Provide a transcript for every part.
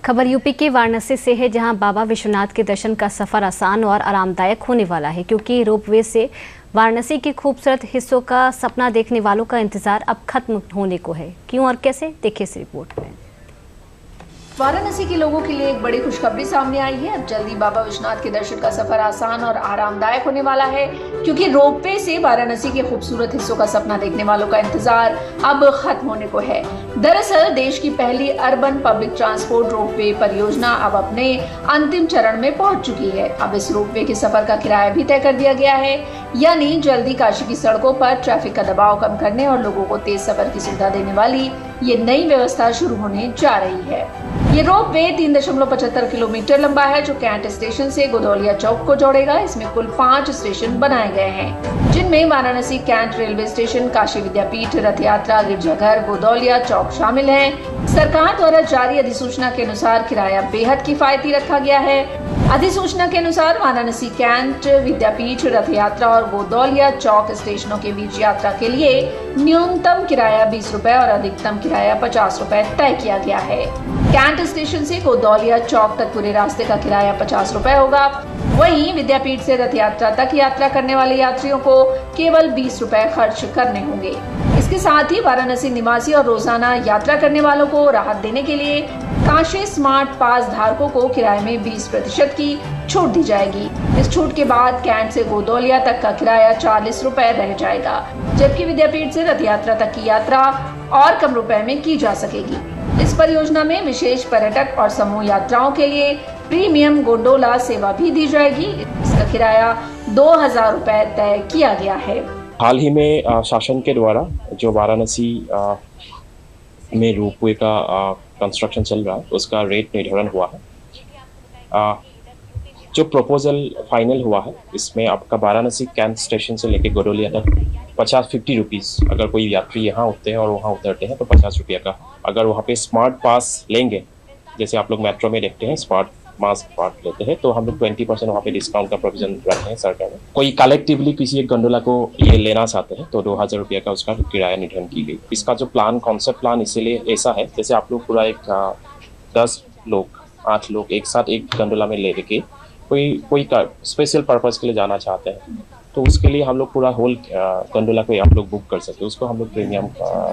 खबर यूपी के वाराणसी से है, जहां बाबा विश्वनाथ के दर्शन का सफर आसान और आरामदायक होने वाला है, क्योंकि रोपवे से वाराणसी के खूबसूरत हिस्सों का सपना देखने वालों का इंतजार अब खत्म होने को है। क्यों और कैसे, देखिए इस रिपोर्ट में। वाराणसी के लोगों के लिए एक बड़ी खुशखबरी सामने आई है। अब जल्दी बाबा विश्वनाथ के दर्शन का सफर आसान और आरामदायक होने वाला है, क्योंकि रोपवे से वाराणसी के खूबसूरत हिस्सों का सपना देखने वालों का इंतजार अब खत्म होने को है। दरअसल देश की पहली अर्बन पब्लिक ट्रांसपोर्ट रोपवे परियोजना अब अपने अंतिम चरण में पहुंच चुकी है। अब इस रोपवे के सफर का किराया भी तय कर दिया गया है, यानी जल्दी काशी की सड़कों पर ट्रैफिक का दबाव कम करने और लोगों को तेज सफर की सुविधा देने वाली ये नई व्यवस्था शुरू होने जा रही है। ये रोपवे 3.75 किलोमीटर लंबा है, जो कैंट स्टेशन से गोदौलिया चौक को जोड़ेगा। इसमें कुल 5 स्टेशन बनाए गए हैं, जिनमें Varanasi cantt railway station, Kashi Vidyapeeth, Rath Yatra, गिरजाघर, गोदौलिया चौक शामिल हैं। सरकार द्वारा जारी अधिसूचना के अनुसार किराया बेहद किफायती रखा गया है। अधिसूचना के अनुसार वाराणसी कैंट, विद्यापीठ, रथ यात्रा और गोदौलिया चौक स्टेशनों के बीच यात्रा के लिए न्यूनतम किराया 20 रुपए और अधिकतम किराया 50 रुपए तय किया गया है। कैंट स्टेशन से गोदौलिया चौक तक पूरे रास्ते का किराया 50 रुपए होगा। वहीं विद्यापीठ से रथ यात्रा तक यात्रा करने वाले यात्रियों को केवल 20 रुपए खर्च करने होंगे। इसके साथ ही वाराणसी निवासी और रोजाना यात्रा करने वालों को राहत देने के लिए काशी स्मार्ट पास धारकों को किराए में 20% की छूट दी जाएगी। इस छूट के बाद कैंट से गोदौलिया तक का किराया 40 रुपए रह जाएगा, जबकि विद्यापीठ से रथ यात्रा तक की यात्रा और कम रुपए में की जा सकेगी। इस परियोजना में विशेष पर्यटक और समूह यात्राओं के लिए प्रीमियम गोंडोला सेवा भी दी जाएगी। इसका किराया 2000 रुपए तय किया गया है। हाल ही में शासन के द्वारा जो वाराणसी में रोपवे का कंस्ट्रक्शन चल रहा है, उसका रेट निर्धारण हुआ है। जो प्रपोजल फाइनल हुआ है, इसमें आपका वाराणसी कैंट स्टेशन से लेके गोदौलिया तक 50 रुपीज़, अगर कोई यात्री यहाँ उतरते हैं और वहाँ उतरते हैं तो 50 रुपये का। अगर वहाँ पे स्मार्ट पास लेंगे, जैसे आप लोग मेट्रो में देखते हैं स्मार्ट पास लेते हैं, तो हम लोग 20% वहाँ पे डिस्काउंट का प्रोविजन रखे हैं सरकार ने। कोई कलेक्टिवली किसी एक गंडोला को ये लेना चाहते हैं तो 2000 रुपये का उसका किराया निर्धारण की गई। इसका जो कॉन्सेप्ट प्लान इसीलिए ऐसा है, जैसे आप लोग पूरा एक 10 लोग 8 लोग एक साथ एक गंडोला में ले के कोई स्पेशल पर्पस के लिए जाना चाहते हैं, तो उसके लिए हम लोग पूरा होल गंडोला को आप लोग बुक कर सकते हैं। उसको हम लोग प्रीमियम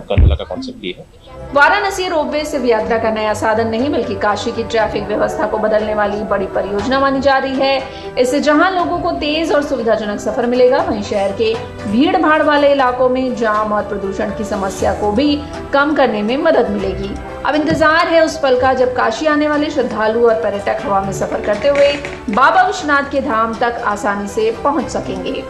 गंडोला का कॉन्सेप्ट दिए है। वाराणसी रोपवे सिर्फ यात्रा का नया साधन नहीं, बल्कि काशी की ट्रैफिक व्यवस्था को बदलने वाली बड़ी परियोजना मानी जा रही है। इससे जहां लोगों को तेज और सुविधाजनक सफर मिलेगा, वहीं शहर के भीड़ भाड़ वाले इलाकों में जाम और प्रदूषण की समस्या को भी कम करने में मदद मिलेगी। अब इंतजार है उस पल का जब काशी आने वाले श्रद्धालु और पर्यटक हवा में सफर करते हुए बाबा विश्वनाथ के धाम तक आसानी से पहुंच सकेंगे।